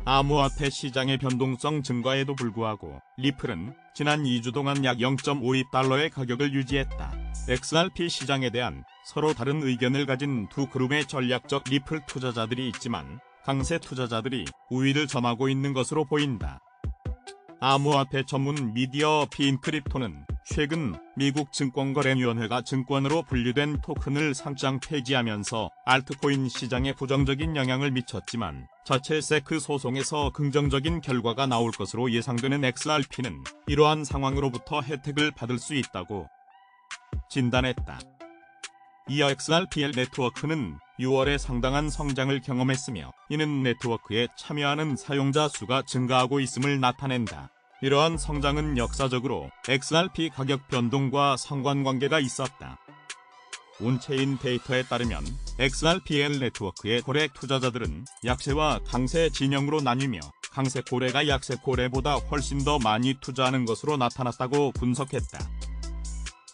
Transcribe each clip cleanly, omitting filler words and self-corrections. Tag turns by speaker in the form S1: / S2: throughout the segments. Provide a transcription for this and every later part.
S1: 암호화폐 시장의 변동성 증가에도 불구하고 리플은 지난 2주 동안 약 0.52달러의 가격을 유지했다. XRP 시장에 대한 서로 다른 의견을 가진 두 그룹의 전략적 리플 투자자들이 있지만 강세 투자자들이 우위를 점하고 있는 것으로 보인다. 암호화폐 전문 미디어 빈크립토는 최근 미국 증권거래위원회가 증권으로 분류된 토큰을 상장 폐지하면서 알트코인 시장에 부정적인 영향을 미쳤지만 자체 세크 소송에서 긍정적인 결과가 나올 것으로 예상되는 XRP는 이러한 상황으로부터 혜택을 받을 수 있다고 진단했다. 이어 XRPL 네트워크는 6월에 상당한 성장을 경험했으며 이는 네트워크에 참여하는 사용자 수가 증가하고 있음을 나타낸다. 이러한 성장은 역사적으로 XRP 가격 변동과 상관관계가 있었다. 온체인 데이터에 따르면 XRPL 네트워크의 고래 투자자들은 약세와 강세 진영으로 나뉘며 강세 고래가 약세 고래보다 훨씬 더 많이 투자하는 것으로 나타났다고 분석했다.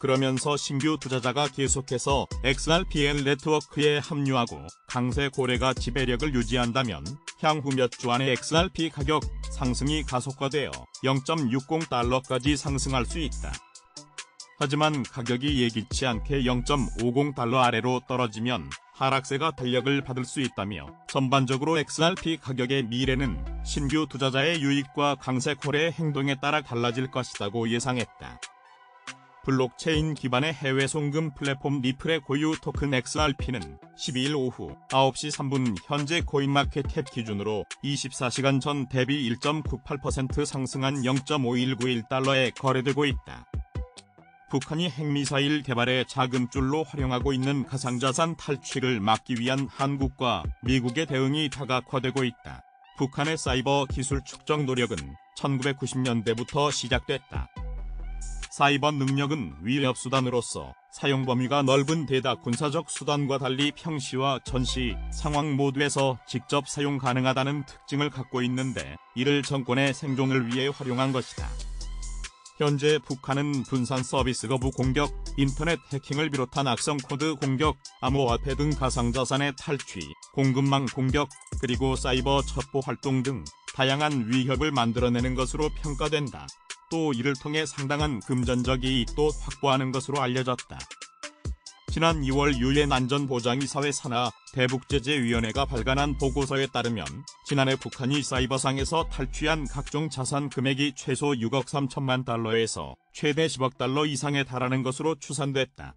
S1: 그러면서 신규 투자자가 계속해서 XRPL 네트워크에 합류하고 강세 고래가 지배력을 유지한다면 향후 몇 주 안에 XRP 가격 상승이 가속화되어 0.60달러까지 상승할 수 있다. 하지만 가격이 예기치 않게 0.50달러 아래로 떨어지면 하락세가 탄력을 받을 수 있다며 전반적으로 XRP 가격의 미래는 신규 투자자의 유입과 강세 고래의 행동에 따라 달라질 것이라고 예상했다. 블록체인 기반의 해외 송금 플랫폼 리플의 고유 토큰 XRP는 12일 오후 9시 3분 현재 코인마켓캡 기준으로 24시간 전 대비 1.98% 상승한 0.5191달러에 거래되고 있다. 북한이 핵미사일 개발에 자금줄로 활용하고 있는 가상자산 탈취를 막기 위한 한국과 미국의 대응이 다각화되고 있다. 북한의 사이버 기술 축적 노력은 1990년대부터 시작됐다. 사이버 능력은 위협 수단으로서 사용 범위가 넓은 데다 군사적 수단과 달리 평시와 전시 상황 모두에서 직접 사용 가능하다는 특징을 갖고 있는데 이를 정권의 생존을 위해 활용한 것이다. 현재 북한은 분산 서비스 거부 공격, 인터넷 해킹을 비롯한 악성 코드 공격, 암호화폐 등 가상자산의 탈취, 공급망 공격, 그리고 사이버 첩보 활동 등 다양한 위협을 만들어내는 것으로 평가된다. 또 이를 통해 상당한 금전적 이익도 확보하는 것으로 알려졌다. 지난 2월 유엔 안전보장이사회 산하 대북제재위원회가 발간한 보고서에 따르면 지난해 북한이 사이버상에서 탈취한 각종 자산 금액이 최소 6억 3천만 달러에서 최대 10억 달러 이상에 달하는 것으로 추산됐다.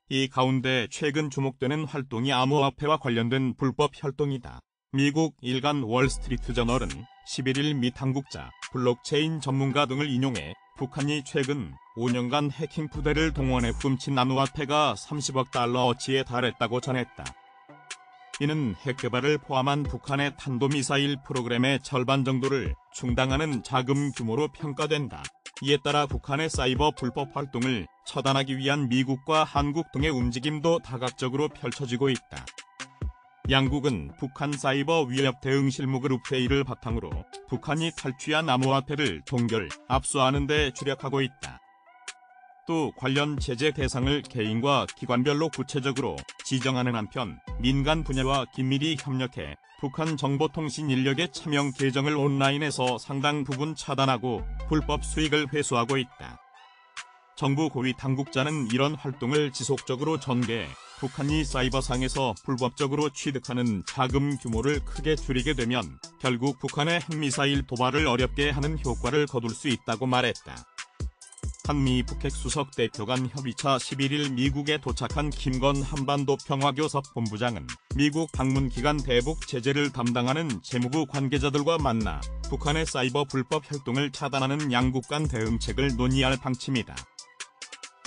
S1: 이 가운데 최근 주목되는 활동이 암호화폐와 관련된 불법 활동이다. 미국 일간 월스트리트저널은 11일 미 당국자, 블록체인 전문가 등을 인용해 북한이 최근 5년간 해킹 부대를 동원해 훔친 암호화폐가 30억 달러어치에 달했다고 전했다. 이는 핵개발을 포함한 북한의 탄도미사일 프로그램의 절반 정도를 충당하는 자금 규모로 평가된다. 이에 따라 북한의 사이버 불법 활동을 처단하기 위한 미국과 한국 등의 움직임도 다각적으로 펼쳐지고 있다. 양국은 북한 사이버 위협 대응 실무그룹 회의를 바탕으로 북한이 탈취한 암호화폐를 동결, 압수하는 데 주력하고 있다. 또 관련 제재 대상을 개인과 기관별로 구체적으로 지정하는 한편 민간 분야와 긴밀히 협력해 북한 정보통신 인력의 차명 계정을 온라인에서 상당 부분 차단하고 불법 수익을 회수하고 있다. 정부 고위 당국자는 이런 활동을 지속적으로 전개해 북한이 사이버상에서 불법적으로 취득하는 자금 규모를 크게 줄이게 되면 결국 북한의 핵미사일 도발을 어렵게 하는 효과를 거둘 수 있다고 말했다. 한미 북핵 수석 대표 간 협의차 11일 미국에 도착한 김건 한반도 평화교섭 본부장은 미국 방문 기간 대북 제재를 담당하는 재무부 관계자들과 만나 북한의 사이버 불법 활동을 차단하는 양국 간 대응책을 논의할 방침이다.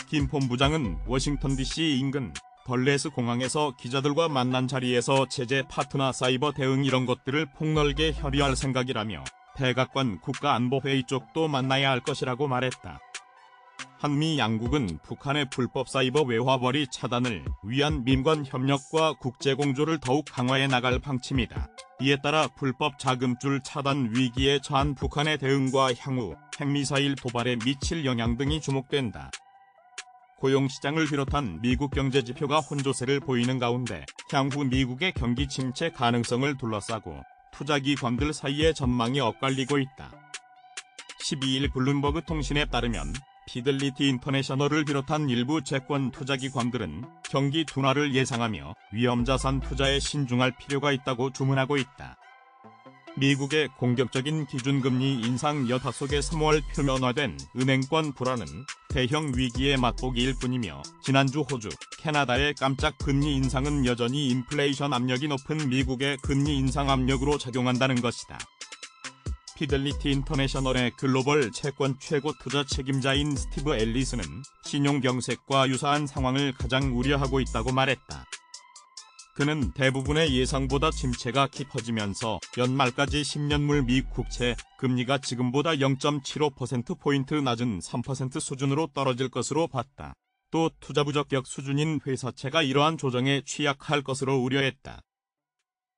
S1: 김 본부장은 워싱턴 DC 인근 덜레스 공항에서 기자들과 만난 자리에서 제재 파트너 사이버 대응 이런 것들을 폭넓게 협의할 생각이라며 백악관 국가안보회의 쪽도 만나야 할 것이라고 말했다. 한미 양국은 북한의 불법 사이버 외화벌이 차단을 위한 민관 협력과 국제공조를 더욱 강화해 나갈 방침이다. 이에 따라 불법 자금줄 차단 위기에 처한 북한의 대응과 향후 핵미사일 도발에 미칠 영향 등이 주목된다. 고용시장을 비롯한 미국 경제지표가 혼조세를 보이는 가운데 향후 미국의 경기 침체 가능성을 둘러싸고 투자기관들 사이에 전망이 엇갈리고 있다. 12일 블룸버그 통신에 따르면 피델리티 인터내셔널을 비롯한 일부 채권 투자기관들은 경기 둔화를 예상하며 위험자산 투자에 신중할 필요가 있다고 주문하고 있다. 미국의 공격적인 기준금리 인상 여파 속에 3월 표면화된 은행권 불안은 대형 위기의 맛보기일 뿐이며 지난주 호주, 캐나다의 깜짝 금리 인상은 여전히 인플레이션 압력이 높은 미국의 금리 인상 압력으로 작용한다는 것이다. 피델리티 인터내셔널의 글로벌 채권 최고 투자 책임자인 스티브 앨리스는 신용병색과 유사한 상황을 가장 우려하고 있다고 말했다. 그는 대부분의 예상보다 침체가 깊어지면서 연말까지 10년물 미 국채 금리가 지금보다 0.75%포인트 낮은 3% 수준으로 떨어질 것으로 봤다. 또 투자 부적격 수준인 회사채가 이러한 조정에 취약할 것으로 우려했다.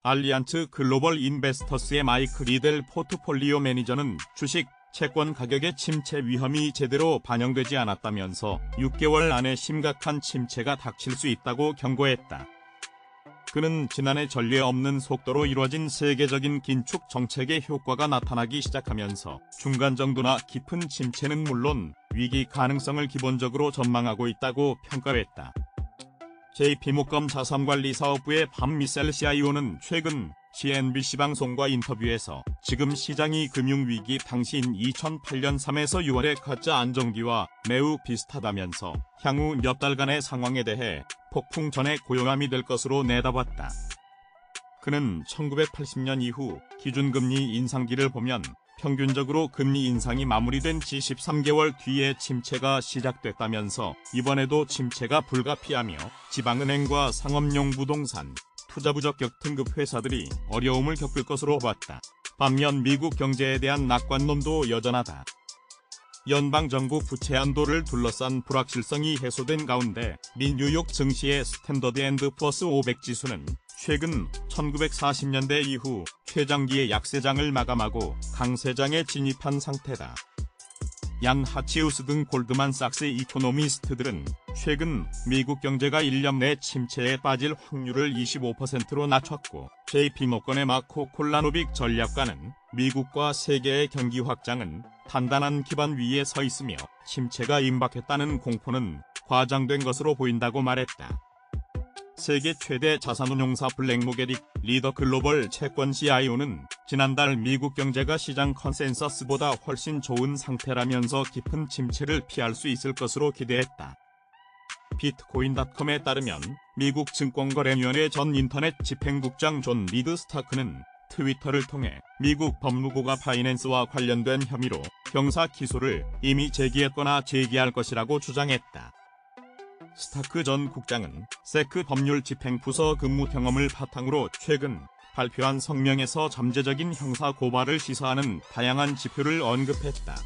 S1: 알리안츠 글로벌 인베스터스의 마이크 리델 포트폴리오 매니저는 주식, 채권 가격의 침체 위험이 제대로 반영되지 않았다면서 6개월 안에 심각한 침체가 닥칠 수 있다고 경고했다. 그는 지난해 전례 없는 속도로 이루어진 세계적인 긴축 정책의 효과가 나타나기 시작하면서 중간 정도나 깊은 침체는 물론 위기 가능성을 기본적으로 전망하고 있다고 평가했다. JP모건 자산관리사업부의 반 미셀 CIO는 최근 CNBC 방송과 인터뷰에서 지금 시장이 금융위기 당시인 2008년 3에서 6월의 가짜 안정기와 매우 비슷하다면서 향후 몇 달간의 상황에 대해 폭풍 전의 고요함이 될 것으로 내다봤다. 그는 1980년 이후 기준금리 인상기를 보면 평균적으로 금리 인상이 마무리된 지 13개월 뒤에 침체가 시작됐다면서 이번에도 침체가 불가피하며 지방은행과 상업용 부동산, 투자 부적격 등급 회사들이 어려움을 겪을 것으로 봤다. 반면 미국 경제에 대한 낙관론도 여전하다. 연방정부 부채 한도를 둘러싼 불확실성이 해소된 가운데 미 뉴욕 증시의 스탠더드 앤드 푸어스 500 지수는 최근 1940년대 이후 최장기의 약세장을 마감하고 강세장에 진입한 상태다. 얀 하치우스 등 골드만삭스 이코노미스트들은 최근 미국 경제가 1년 내 침체에 빠질 확률을 25%로 낮췄고 JP모건의 마코 콜라노빅 전략가는 미국과 세계의 경기 확장은 단단한 기반 위에 서 있으며 침체가 임박했다는 공포는 과장된 것으로 보인다고 말했다. 세계 최대 자산운용사 블랙로게릭 리더 글로벌 채권 CIO는 지난달 미국 경제가 시장 컨센서스보다 훨씬 좋은 상태라면서 깊은 침체를 피할 수 있을 것으로 기대했다. 비트코인닷컴에 따르면 미국 증권거래위원회 전 인터넷 집행국장 존 리드 스타크는 트위터를 통해 미국 법무부가 바이낸스와 관련된 혐의로 형사 기소를 이미 제기했거나 제기할 것이라고 주장했다. 스타크 전 국장은 세크 법률 집행부서 근무 경험을 바탕으로 최근 발표한 성명에서 잠재적인 형사 고발을 시사하는 다양한 지표를 언급했다.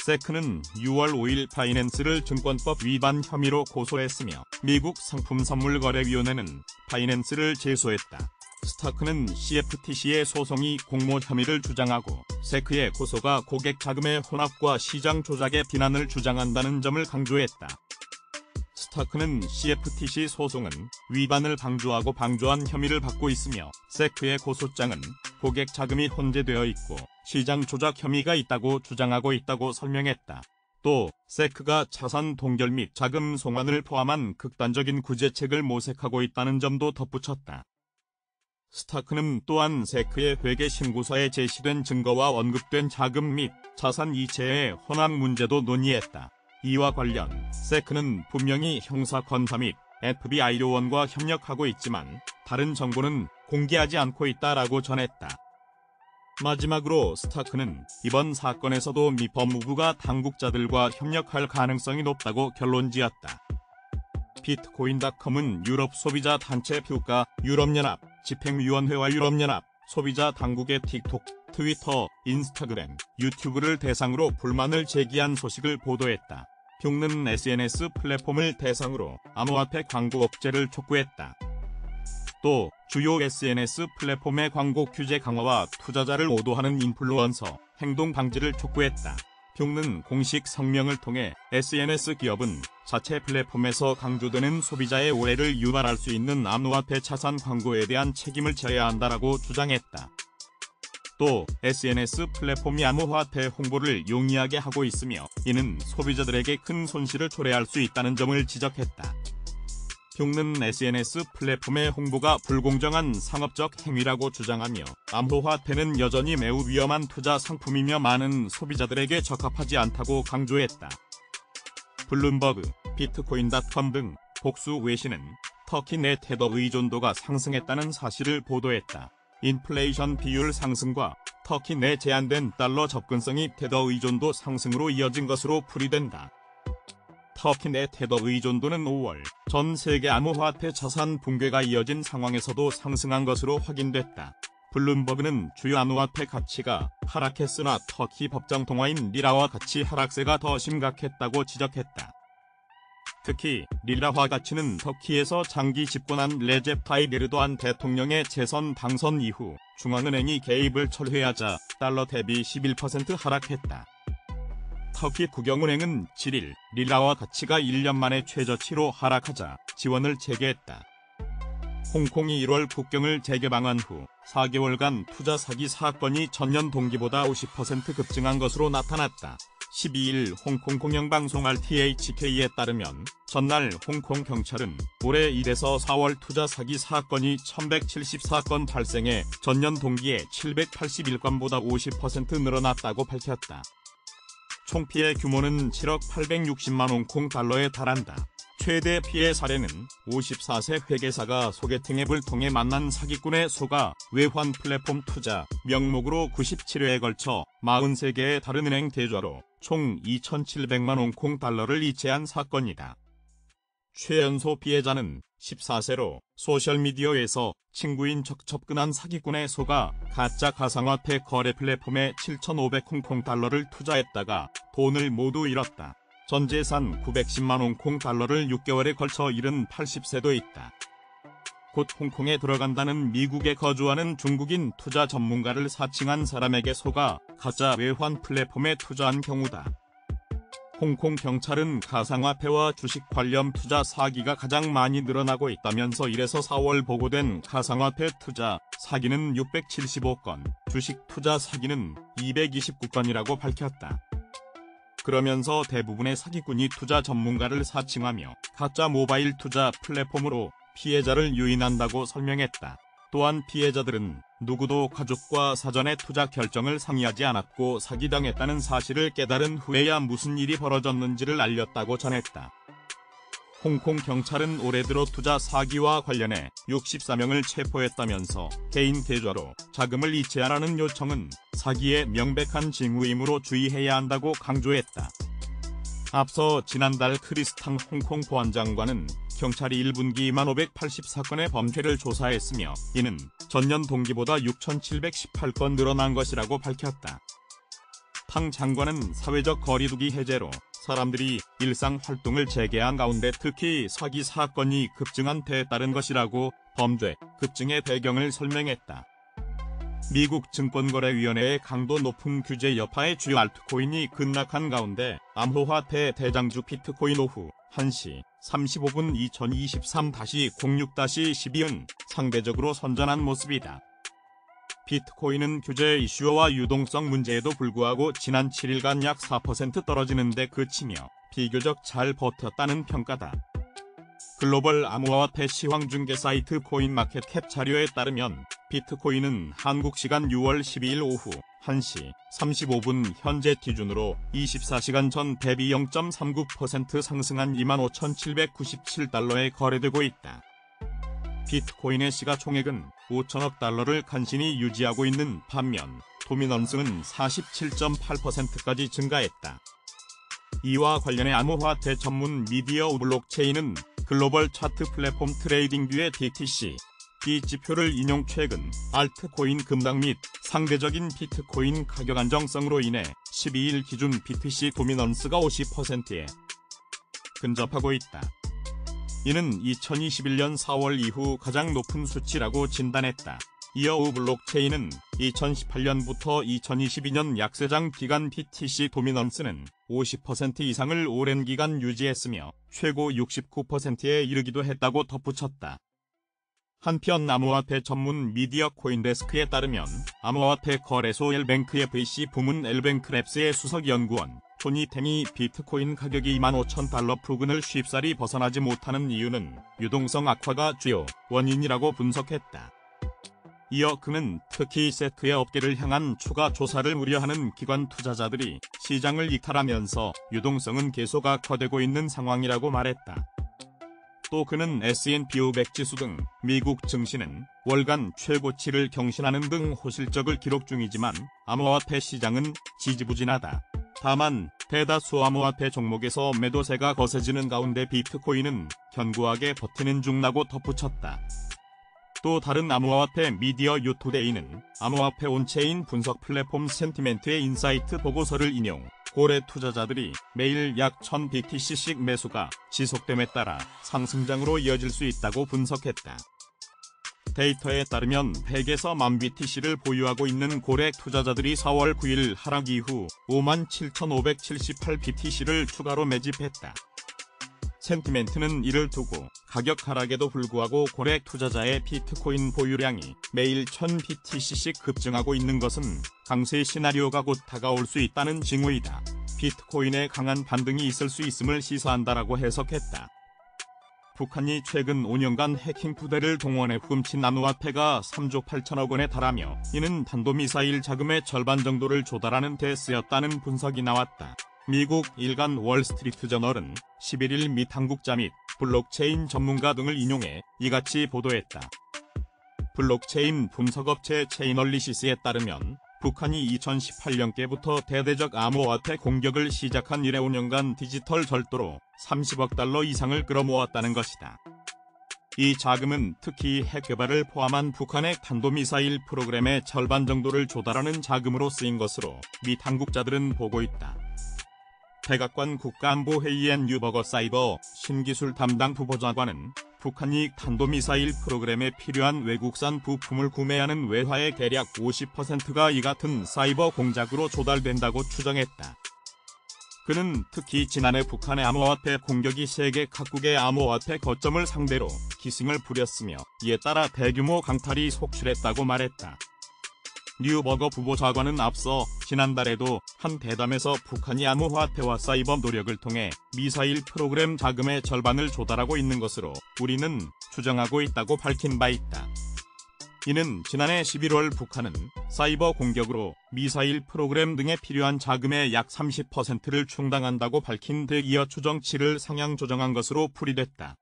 S1: 세크는 6월 5일 바이낸스를 증권법 위반 혐의로 고소했으며 미국 상품선물거래위원회는 바이낸스를 제소했다. 스타크는 CFTC의 소송이 공모 혐의를 주장하고 세크의 고소가 고객 자금의 혼합과 시장 조작의 비난을 주장한다는 점을 강조했다. 스타크는 CFTC 소송은 위반을 방조하고 방조한 혐의를 받고 있으며 세크의 고소장은 고객 자금이 혼재되어 있고 시장 조작 혐의가 있다고 주장하고 있다고 설명했다. 또 세크가 자산 동결 및 자금 송환을 포함한 극단적인 구제책을 모색하고 있다는 점도 덧붙였다. 스타크는 또한 세크의 회계 신고서에 제시된 증거와 언급된 자금 및 자산 이체의 혼합 문제도 논의했다. 이와 관련 세크는 분명히 형사 검사 및 FBI 요원과 협력하고 있지만 다른 정보는 공개하지 않고 있다라고 전했다. 마지막으로 스타크는 이번 사건에서도 미 법무부가 당국자들과 협력할 가능성이 높다고 결론지었다. 비트코인닷컴은 유럽 소비자 단체 퓨가, 유럽연합, 집행위원회와 유럽연합, 소비자 당국의 틱톡, 트위터, 인스타그램, 유튜브를 대상으로 불만을 제기한 소식을 보도했다. 퓨는 SNS 플랫폼을 대상으로 암호화폐 광고 억제를 촉구했다. 또 주요 SNS 플랫폼의 광고 규제 강화와 투자자를 오도하는 인플루언서 행동 방지를 촉구했다. 흉는 공식 성명을 통해 SNS 기업은 자체 플랫폼에서 강조되는 소비자의 오해를 유발할 수 있는 암호화폐 자산 광고에 대한 책임을 져야 한다라고 주장했다. 또 SNS 플랫폼이 암호화폐 홍보를 용이하게 하고 있으며 이는 소비자들에게 큰 손실을 초래할 수 있다는 점을 지적했다. 흉는 SNS 플랫폼의 홍보가 불공정한 상업적 행위라고 주장하며 암호화폐는 여전히 매우 위험한 투자 상품이며 많은 소비자들에게 적합하지 않다고 강조했다. 블룸버그, 비트코인.com 등 복수 외신은 터키 내 테더 의존도가 상승했다는 사실을 보도했다. 인플레이션 비율 상승과 터키 내 제한된 달러 접근성이 테더 의존도 상승으로 이어진 것으로 풀이된다. 터키 내 테더 의존도는 5월 전 세계 암호화폐 자산 붕괴가 이어진 상황에서도 상승한 것으로 확인됐다. 블룸버그는 주요 암호화폐 가치가 하락했으나 터키 법정 통화인 리라와 가치 하락세가 더 심각했다고 지적했다. 특히 리라화 가치는 터키에서 장기 집권한 레첵 타입 에르도안 대통령의 재선 당선 이후 중앙은행이 개입을 철회하자 달러 대비 11% 하락했다. 터키 국영은행은 7일 리라화 가치가 1년 만에 최저치로 하락하자 지원을 재개했다. 홍콩이 1월 국경을 재개방한 후 4개월간 투자 사기 사건이 전년 동기보다 50% 급증한 것으로 나타났다. 12일 홍콩 공영방송 RTHK에 따르면 전날 홍콩 경찰은 올해 1에서 4월 투자 사기 사건이 1174건 발생해 전년 동기에 781건보다 50% 늘어났다고 밝혔다. 총 피해 규모는 7억 860만 홍콩 달러에 달한다. 최대 피해 사례는 54세 회계사가 소개팅 앱을 통해 만난 사기꾼에 속아 외환 플랫폼 투자 명목으로 97회에 걸쳐 43개의 다른 은행 계좌로 총 2,700만 홍콩 달러를 이체한 사건이다. 최연소 피해자는 14세로 소셜미디어에서 친구인 척 접근한 사기꾼에 속아 가짜 가상화폐 거래 플랫폼에 7,500 홍콩 달러를 투자했다가 돈을 모두 잃었다. 전 재산 910만 홍콩 달러를 6개월에 걸쳐 잃은 80세도 있다. 곧 홍콩에 들어간다는 미국에 거주하는 중국인 투자 전문가를 사칭한 사람에게 속아 가짜 외환 플랫폼에 투자한 경우다. 홍콩 경찰은 가상화폐와 주식 관련 투자 사기가 가장 많이 늘어나고 있다면서 1에서 4월 보고된 가상화폐 투자 사기는 675건, 주식 투자 사기는 229건이라고 밝혔다. 그러면서 대부분의 사기꾼이 투자 전문가를 사칭하며 가짜 모바일 투자 플랫폼으로 피해자를 유인한다고 설명했다. 또한 피해자들은 누구도 가족과 사전에 투자 결정을 상의하지 않았고 사기당했다는 사실을 깨달은 후에야 무슨 일이 벌어졌는지를 알렸다고 전했다. 홍콩 경찰은 올해 들어 투자 사기와 관련해 64명을 체포했다면서 개인 계좌로 자금을 이체하라는 요청은 사기의 명백한 징후이므로 주의해야 한다고 강조했다. 앞서 지난달 크리스탕 홍콩 보안장관은 경찰이 1분기 1584건의 범죄를 조사했으며 이는 전년 동기보다 6,718건 늘어난 것이라고 밝혔다. 탕 장관은 사회적 거리두기 해제로 사람들이 일상 활동을 재개한 가운데 특히 사기 사건이 급증한 데에 따른 것이라고 범죄 급증의 배경을 설명했다. 미국 증권거래위원회의 강도 높은 규제 여파에 주요 알트코인이 급락한 가운데 암호화폐 대장주 비트코인 오후 1시 35분 2023-06-12은 상대적으로 선전한 모습이다. 비트코인은 규제 이슈와 유동성 문제에도 불구하고 지난 7일간 약 4% 떨어지는 데 그치며 비교적 잘 버텼다는 평가다. 글로벌 암호화폐 시황중개 사이트 코인마켓캡 자료에 따르면 비트코인은 한국 시간 6월 12일 오후 1시 35분 현재 기준으로 24시간 전 대비 0.39% 상승한 25,797달러에 거래되고 있다. 비트코인의 시가총액은 5천억 달러를 간신히 유지하고 있는 반면 도미넌스는 47.8%까지 증가했다. 이와 관련해 암호화폐 전문 미디어 블록체인은 글로벌 차트 플랫폼 트레이딩뷰의 DTC 지표를 인용 최근 알트코인 급락 및 상대적인 비트코인 가격 안정성으로 인해 12일 기준 BTC 도미넌스가 50%에 근접하고 있다. 이는 2021년 4월 이후 가장 높은 수치라고 진단했다. 이어 블록체인은 2018년부터 2022년 약세장 기간 BTC 도미넌스는 50% 이상을 오랜 기간 유지했으며 최고 69%에 이르기도 했다고 덧붙였다. 한편 암호화폐 전문 미디어 코인데스크에 따르면 암호화폐 거래소 엘뱅크 FEC 부문 엘뱅크랩스의 수석 연구원 토니 탱이 비트코인 가격이 25,000달러 부근을 쉽사리 벗어나지 못하는 이유는 유동성 악화가 주요 원인이라고 분석했다. 이어 그는 특히 세트의 업계를 향한 추가 조사를 우려하는 기관 투자자들이 시장을 이탈하면서 유동성은 계속 악화되고 있는 상황이라고 말했다. 또 그는 S&P 500 지수 등 미국 증시는 월간 최고치를 경신하는 등 호실적을 기록 중이지만 암호화폐 시장은 지지부진하다. 다만 대다수 암호화폐 종목에서 매도세가 거세지는 가운데 비트코인은 견고하게 버티는 중이라고 덧붙였다. 또 다른 암호화폐 미디어 유투데이는 암호화폐 온체인 분석 플랫폼 센티멘트의 인사이트 보고서를 인용, 고래 투자자들이 매일 약 1000BTC씩 매수가 지속됨에 따라 상승장으로 이어질 수 있다고 분석했다. 데이터에 따르면 100에서 10,000BTC를 보유하고 있는 고래 투자자들이 4월 9일 하락 이후 57,578BTC를 추가로 매집했다. 센티멘트는 이를 두고 가격 하락에도 불구하고 고래 투자자의 비트코인 보유량이 매일 1000BTC씩 급증하고 있는 것은 강세 시나리오가 곧 다가올 수 있다는 징후이다. 비트코인에 강한 반등이 있을 수 있음을 시사한다라고 해석했다. 북한이 최근 5년간 해킹 부대를 동원해 훔친 암호화폐가 3조 8천억 원에 달하며 이는 탄도미사일 자금의 절반 정도를 조달하는 데 쓰였다는 분석이 나왔다. 미국 일간 월스트리트저널은 11일 미 당국자 및 블록체인 전문가 등을 인용해 이같이 보도했다. 블록체인 분석업체 체이널리시스에 따르면 북한이 2018년께부터 대대적 암호화폐 공격을 시작한 이래 5년간 디지털 절도로 30억 달러 이상을 끌어모았다는 것이다. 이 자금은 특히 핵 개발을 포함한 북한의 탄도미사일 프로그램의 절반 정도를 조달하는 자금으로 쓰인 것으로 미 당국자들은 보고 있다. 백악관 국가안보회의의 뉴버거 사이버 신기술 담당 부보좌관은 북한이 탄도미사일 프로그램에 필요한 외국산 부품을 구매하는 외화의 대략 50%가 이 같은 사이버 공작으로 조달된다고 추정했다. 그는 특히 지난해 북한의 암호화폐 공격이 세계 각국의 암호화폐 거점을 상대로 기승을 부렸으며 이에 따라 대규모 강탈이 속출했다고 말했다. 뉴버거 부보좌관은 앞서 지난달에도 한 대담에서 북한이 암호화폐와 사이버 노력을 통해 미사일 프로그램 자금의 절반을 조달하고 있는 것으로 우리는 추정하고 있다고 밝힌 바 있다. 이는 지난해 11월 북한은 사이버 공격으로 미사일 프로그램 등에 필요한 자금의 약 30%를 충당한다고 밝힌 데 이어 추정치를 상향 조정한 것으로 풀이됐다.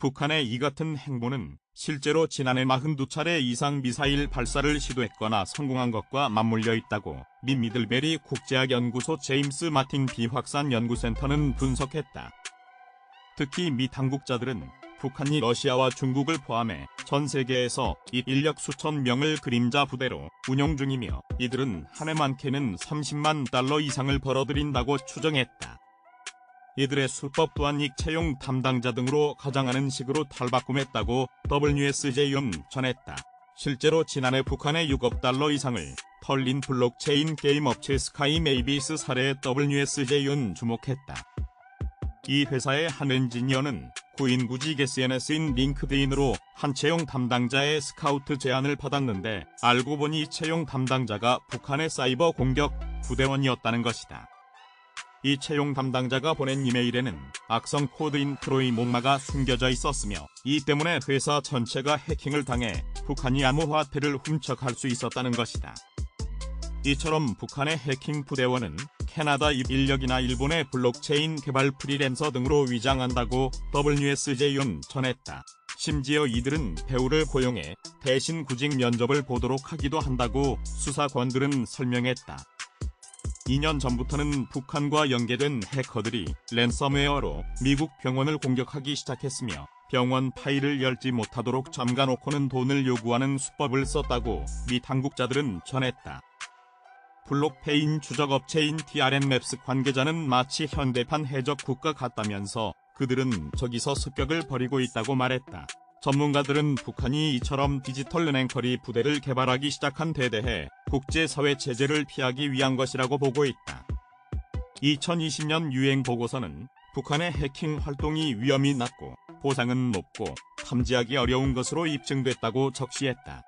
S1: 북한의 이 같은 행보는 실제로 지난해 42차례 이상 미사일 발사를 시도했거나 성공한 것과 맞물려 있다고 미 미들베리 국제학연구소 제임스 마틴 비확산 연구센터는 분석했다. 특히 미 당국자들은 북한이 러시아와 중국을 포함해 전 세계에서 이 인력 수천 명을 그림자 부대로 운영 중이며 이들은 한 해 많게는 30만 달러 이상을 벌어들인다고 추정했다. 이들의 수법 또한 익채용 담당자 등으로 가장하는 식으로 탈바꿈했다고 WSJ는 전했다. 실제로 지난해 북한의 6억 달러 이상을 털린 블록체인 게임 업체 스카이메이비스 사례에 WSJ는 주목했다. 이 회사의 한 엔지니어는 구인 구직 SNS인 링크드인으로 한 채용 담당자의 스카우트 제안을 받았는데 알고 보니 채용 담당자가 북한의 사이버 공격 부대원이었다는 것이다. 이 채용 담당자가 보낸 이메일에는 악성 코드 인트로의 목마가 숨겨져 있었으며 이 때문에 회사 전체가 해킹을 당해 북한이 암호화폐를 훔쳐갈 수 있었다는 것이다. 이처럼 북한의 해킹 부대원은 캐나다 인력이나 일본의 블록체인 개발 프리랜서 등으로 위장한다고 WSJ는 전했다. 심지어 이들은 배우를 고용해 대신 구직 면접을 보도록 하기도 한다고 수사관들은 설명했다. 2년 전부터는 북한과 연계된 해커들이 랜섬웨어로 미국 병원을 공격하기 시작했으며 병원 파일을 열지 못하도록 잠가놓고는 돈을 요구하는 수법을 썼다고 미 당국자들은 전했다. 블록페인 추적업체인 TRN맵스 관계자는 마치 현대판 해적 국가 같다면서 그들은 저기서 습격을 벌이고 있다고 말했다. 전문가들은 북한이 이처럼 디지털 은행커리 부대를 개발하기 시작한 데 대해 국제사회 제재를 피하기 위한 것이라고 보고 있다. 2020년 유엔 보고서는 북한의 해킹 활동이 위험이 낮고 보상은 높고 탐지하기 어려운 것으로 입증됐다고 적시했다.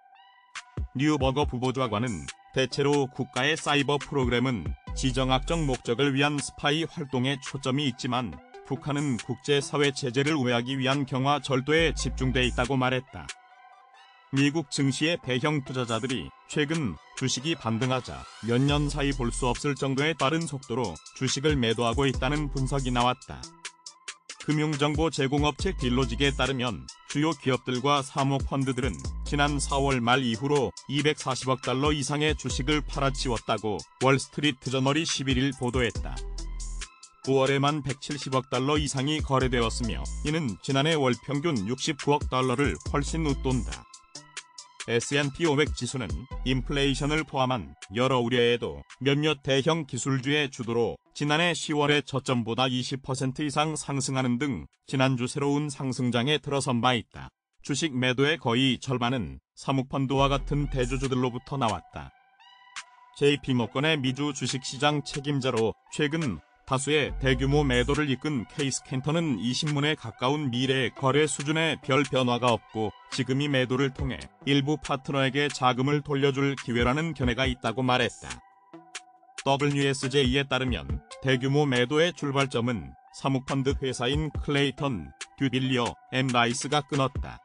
S1: 뉴버거 부보좌관은 대체로 국가의 사이버 프로그램은 지정학적 목적을 위한 스파이 활동에 초점이 있지만 북한은 국제사회 제재를 우회하기 위한 경화 절도에 집중돼 있다고 말했다. 미국 증시의 대형 투자자들이 최근 주식이 반등하자 몇 년 사이 볼 수 없을 정도의 빠른 속도로 주식을 매도하고 있다는 분석이 나왔다. 금융정보 제공업체 딜로직에 따르면 주요 기업들과 사모펀드들은 지난 4월 말 이후로 240억 달러 이상의 주식을 팔아치웠다고 월스트리트 저널이 11일 보도했다. 9월에만 170억 달러 이상이 거래되었으며 이는 지난해 월 평균 69억 달러를 훨씬 웃돈다. S&P 500 지수는 인플레이션을 포함한 여러 우려에도 몇몇 대형 기술주의 주도로 지난해 10월의 저점보다 20% 이상 상승하는 등 지난주 새로운 상승장에 들어선 바 있다. 주식 매도의 거의 절반은 사모펀드와 같은 대주주들로부터 나왔다. JP모건의 미주 주식시장 책임자로 최근 다수의 대규모 매도를 이끈 케이스 캔터는 이 신문에 가까운 미래 거래 수준에 별 변화가 없고 지금 이 매도를 통해 일부 파트너에게 자금을 돌려줄 기회라는 견해가 있다고 말했다. WSJ에 따르면 대규모 매도의 출발점은 사모펀드 회사인 클레이턴, 듀빌리어, 엠라이스가 끊었다.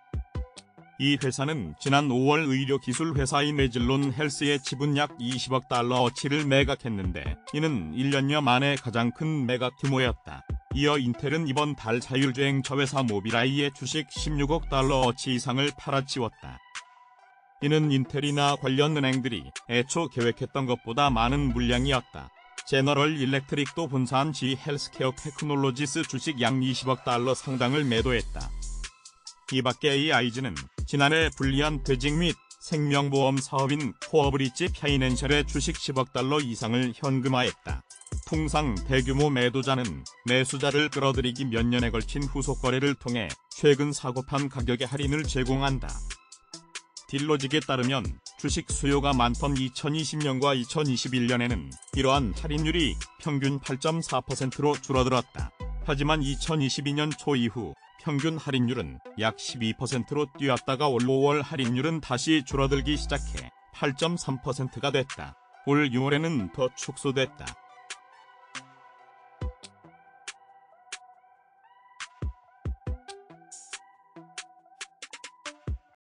S1: 이 회사는 지난 5월 의료기술 회사인 에즐론 헬스의 지분 약 20억 달러어치를 매각했는데 이는 1년여 만에 가장 큰 매각 규모였다. 이어 인텔은 이번 달 자율주행 저회사 모비라이의 주식 16억 달러어치 이상을 팔아치웠다. 이는 인텔이나 관련 은행들이 애초 계획했던 것보다 많은 물량이었다. 제너럴 일렉트릭도 분사한 G 헬스케어 테크놀로지스 주식 약 20억 달러 상당을 매도했다. 이 밖에 AIG는 지난해 불리한 퇴직 및 생명보험 사업인 코어브리지 파이낸셜의 주식 10억 달러 이상을 현금화했다. 통상 대규모 매도자는 매수자를 끌어들이기 몇 년에 걸친 후속 거래를 통해 최근 사고판 가격의 할인을 제공한다. 딜로직에 따르면 주식 수요가 많던 2020년과 2021년에는 이러한 할인율이 평균 8.4%로 줄어들었다. 하지만 2022년 초 이후 평균 할인율은 약 12%로 뛰었다가 올 5월 할인율은 다시 줄어들기 시작해 8.3%가 됐다. 올 6월에는 더 축소됐다.